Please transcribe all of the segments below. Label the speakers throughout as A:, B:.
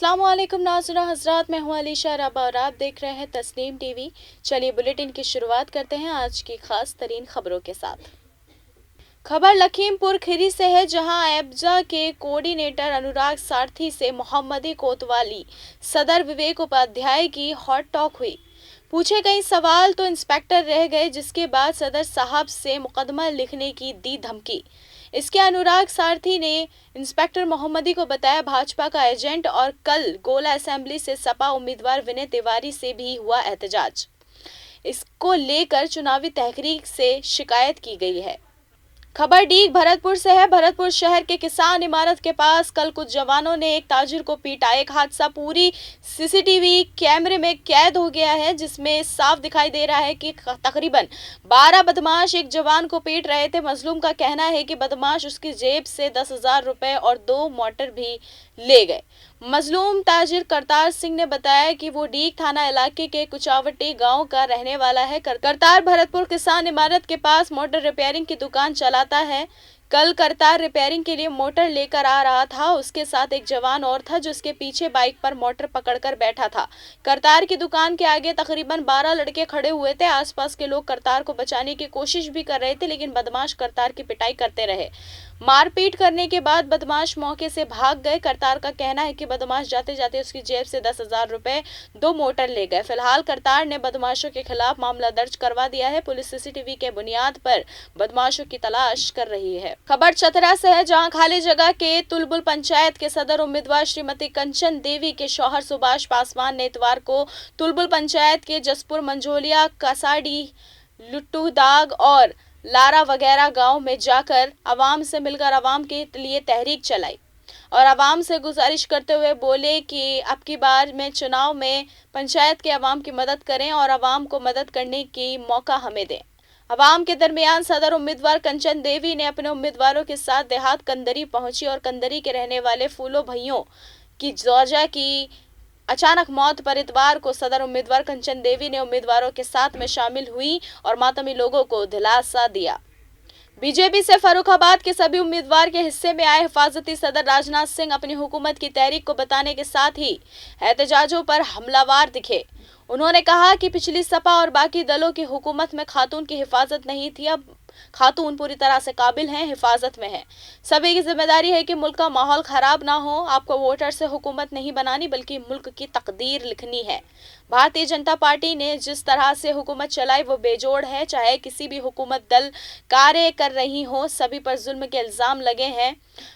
A: अस्सलामुअलैकुम नाज़रीन हज़रात, मैं हूँ अलीशा रबा और आप देख रहे हैं तस्नीम टीवी। चलिए बुलेटिन की शुरुआत करते हैं आज की खास तरीन खबरों के साथ। खबर लखीमपुर खीरी से है, जहां एब्जा के कोऑर्डिनेटर अनुराग सारथी से मोहम्मदी कोतवाली सदर विवेक उपाध्याय की हॉट टॉक हुई। पूछे कई सवाल तो इंस्पेक्टर रह गए, जिसके बाद सदर साहब से मुकदमा लिखने की दी धमकी। इसके अनुराग सारथी ने इंस्पेक्टर मोहम्मदी को बताया भाजपा का एजेंट, और कल गोला असेंबली से सपा उम्मीदवार विनय तिवारी से भी हुआ एहतजाज। इसको लेकर चुनावी तहरीक से शिकायत की गई है। खबर डीग भरतपुर से है। भरतपुर शहर के किसान इमारत के पास कल कुछ जवानों ने एक ताजिर को पीटा। एक हादसा पूरी सीसीटीवी कैमरे में कैद हो गया है, जिसमें साफ दिखाई दे रहा है कि तकरीबन 12 बदमाश एक जवान को पीट रहे थे। मजलूम का कहना है कि बदमाश उसकी जेब से 10,000 रुपए और 2 मोटर भी ले गए। मजलूम ताजिर करतार सिंह ने बताया कि वो डीग थाना इलाके के कुचावटी गांव का रहने वाला है। करतार भरतपुर किसान इमारत के पास मोटर रिपेयरिंग की दुकान चलाता है। कल करतार रिपेयरिंग के लिए मोटर लेकर आ रहा था। उसके साथ एक जवान और था, जो उसके पीछे बाइक पर मोटर पकड़कर बैठा था। करतार की दुकान के आगे तकरीबन 12 लड़के खड़े हुए थे। आसपास के लोग करतार को बचाने की कोशिश भी कर रहे थे, लेकिन बदमाश करतार की पिटाई करते रहे। मारपीट करने के बाद बदमाश मौके से भाग गए। करतार का कहना है कि बदमाश जाते जाते उसकी जेब से 10,000 रुपए, 2 मोटर ले गए। फिलहाल करतार ने बदमाशों के खिलाफ मामला दर्ज करवा दिया है। पुलिस सीसीटीवी के बुनियाद पर बदमाशों की तलाश कर रही है। खबर चतरा से है, जहां खाली जगह के तुलबुल पंचायत के सदर उम्मीदवार श्रीमती कंचन देवी के शौहर सुभाष पासवान ने इतवार को तुलबुल पंचायत के जसपुर, मंझोलिया, कसाडी, लुट्टू दाग और लारा वगैरह गांव में जाकर आवाम से मिलकर आवाम के लिए तहरीक चलाई और आवाम से गुजारिश करते हुए बोले कि अब की बार में चुनाव में पंचायत के आवाम की मदद करें और आवाम को मदद करने की मौका हमें दें। आवाम के दरमियान सदर उम्मीदवार कंचन देवी ने अपने उम्मीदवारों के साथ देहात कंदरी पहुंची और कंदरी के रहने वाले फूलो भैयों की जोजा की अचानक मौत पर इतवार को सदर उम्मीदवार कंचन देवी ने उम्मीदवारों के साथ में शामिल हुई और मातमी लोगों को दिलासा दिया। बीजेपी से फर्रुखाबाद के सभी उम्मीदवार के हिस्से में आए हिफाजती सदर राजनाथ सिंह अपनी हुकूमत की तहरीक को बताने के साथ ही एहतजाजों पर हमलावर दिखे। उन्होंने कहा कि पिछली सपा और बाकी दलों की हुकूमत में खातून की हिफाजत नहीं थी, अब खातून पूरी तरह से काबिल हैं, हिफाजत में हैं। सभी की जिम्मेदारी है कि मुल्क का माहौल खराब ना हो। आपको वोटर से हुकूमत नहीं बनानी, बल्कि मुल्क की तकदीर लिखनी है। भारतीय जनता पार्टी ने जिस तरह से हुकूमत चलाई वो बेजोड़ है। चाहे किसी भी हुकूमत दल कार्य कर रही हो, सभी पर जुल्म के इल्जाम लगे हैं।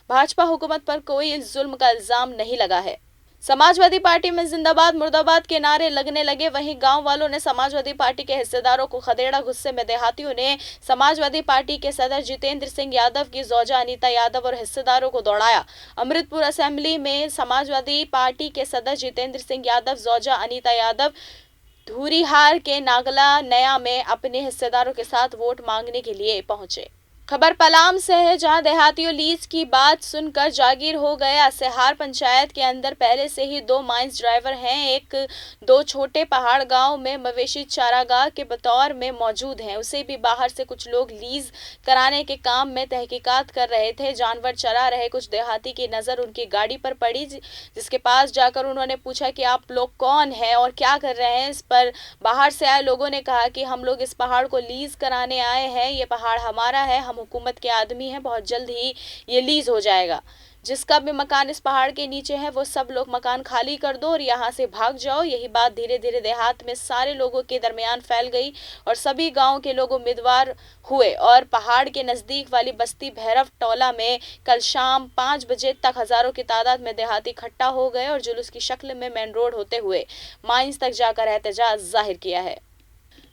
A: भाजपा हुकूमत पर कोई जुल्म का इल्जाम नहीं लगा है। समाजवादी पार्टी में जिंदाबाद मुर्दाबाद के नारे लगने लगे। वहीं गांव वालों ने समाजवादी पार्टी के हिस्सेदारों को खदेड़ा। गुस्से में देहातियों ने समाजवादी पार्टी के सदर जितेंद्र सिंह यादव की जोजा अनीता यादव और हिस्सेदारों को दौड़ाया। अमृतपुर असेंबली में समाजवादी पार्टी के सदर जितेंद्र सिंह यादव, जोजा अनीता यादव धूरीहार के नागला नया में अपने हिस्सेदारों के साथ वोट मांगने के लिए पहुंचे। खबर पलाम से है, जहां देहातियों लीज की बात सुनकर जागीर हो गए। असेहार पंचायत के अंदर पहले से ही 2 माइंस ड्राइवर हैं। 1-2 छोटे पहाड़ गांव में मवेशी चारागाह के बतौर में मौजूद हैं। उसे भी बाहर से कुछ लोग लीज कराने के काम में तहकीकात कर रहे थे। जानवर चरा रहे कुछ देहाती की नजर उनकी गाड़ी पर पड़ी, जिसके पास जाकर उन्होंने पूछा कि आप लोग कौन हैं और क्या कर रहे हैं। इस पर बाहर से आए लोगों ने कहा कि हम लोग इस पहाड़ को लीज कराने आए हैं, ये पहाड़ हमारा है, हम हुकूमत के आदमी हैं, बहुत जल्द ही ये लीज हो जाएगा। जिसका भी मकान इस पहाड़ के नीचे है वो सब लोग मकान खाली कर दो और यहाँ से भाग जाओ। यही बात धीरे धीरे देहात में सारे लोगों के दरमियान फैल गई और सभी गांव के लोग उम्मीदवार हुए और पहाड़ के नजदीक वाली बस्ती भैरव टोला में कल शाम 5 बजे तक हजारों की तादाद में देहाती इकट्ठा हो गए और जुलूस की शक्ल में मेन रोड होते हुए माइंस तक जाकर एहतजाज जाहिर किया है।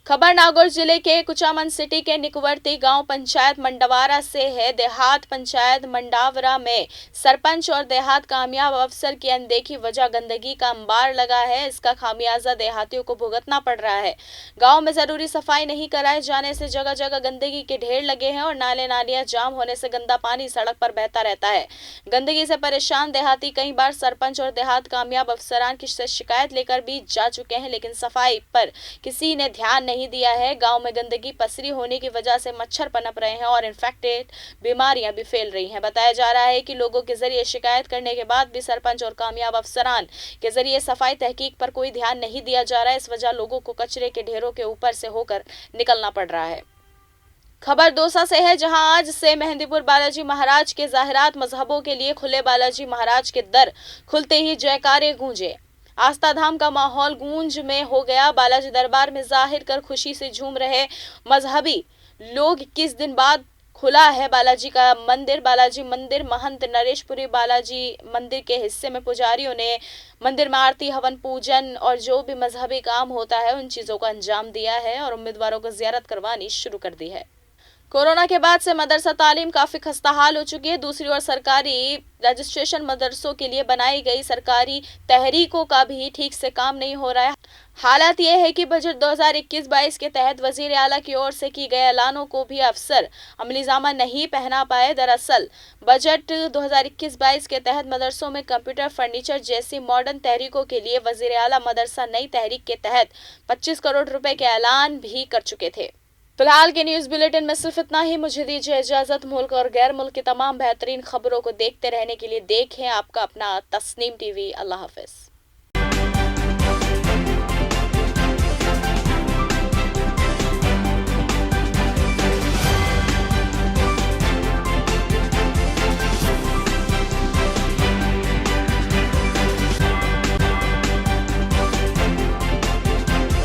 A: खबर नागौर जिले के कुचामन सिटी के निकवर्ती गांव पंचायत मंडवारा से है। देहात पंचायत मंडावरा में सरपंच और देहात कामयाब अफसर की अनदेखी वजह गंदगी का अंबार लगा है। इसका खामियाजा देहातियों को भुगतना पड़ रहा है। गांव में जरूरी सफाई नहीं कराए जाने से जगह जगह गंदगी के ढेर लगे हैं और नाले नालियां जाम होने से गंदा पानी सड़क पर बहता रहता है। गंदगी से परेशान देहाती कई बार सरपंच और देहात कामयाब अफसरान की शिकायत लेकर भी जा चुके हैं, लेकिन सफाई पर किसी ने ध्यान नहीं दिया है। गांव में गंदगी पसरी होने की वजह से मच्छर पनप रहे हैं और इन्फेक्टेड बीमारियां भी फैल रही हैं। बताया जा रहा है कि लोगों के जरिए शिकायत करने के बाद भी सरपंच और कामयाब अफसरान के जरिए सफाई तहकीक पर कोई ध्यान नहीं दिया जा रहा है। इस वजह लोगों को कचरे के ढेरों के ऊपर से होकर निकलना पड़ रहा है। खबर दौसा से है, जहां आज से मेहंदीपुर बालाजी महाराज के जाहिरात मजहबों के लिए खुले। बालाजी महाराज के दर खुलते ही जयकारे गूंजे। आस्था धाम का माहौल गूंज में हो गया। बालाजी दरबार में जाहिर कर खुशी से झूम रहे मजहबी लोग। 21 दिन बाद खुला है बालाजी का मंदिर। बालाजी मंदिर महंत नरेशपुरी बालाजी मंदिर के हिस्से में पुजारियों ने मंदिर में आरती, हवन, पूजन और जो भी मजहबी काम होता है उन चीजों को अंजाम दिया है और उम्मीदवारों को जियारत करवानी शुरू कर दी है। कोरोना के बाद से मदरसा तालीम काफी खस्ताहाल हो चुकी है। दूसरी ओर सरकारी रजिस्ट्रेशन मदरसों के लिए बनाई गई सरकारी तहरीकों का भी ठीक से काम नहीं हो रहा है। हालात यह है कि बजट 2021-22 के तहत वजीर आला की ओर से की गए ऐलानों को भी अफसर अमलीजामा नहीं पहना पाए। दरअसल बजट 2021-22 के तहत मदरसों में कंप्यूटर, फर्नीचर जैसी मॉडर्न तहरीकों के लिए वजीर आला मदरसा नई तहरीक के तहत 25 करोड़ रुपए के ऐलान भी कर चुके थे। फिलहाल के न्यूज बुलेटिन में सिर्फ इतना ही। मुझे दीजिए इजाजत। मुल्क और गैर मुल्क की तमाम बेहतरीन खबरों को देखते रहने के लिए देखें आपका अपना तस्नीम टीवी। अल्लाह हाफिज।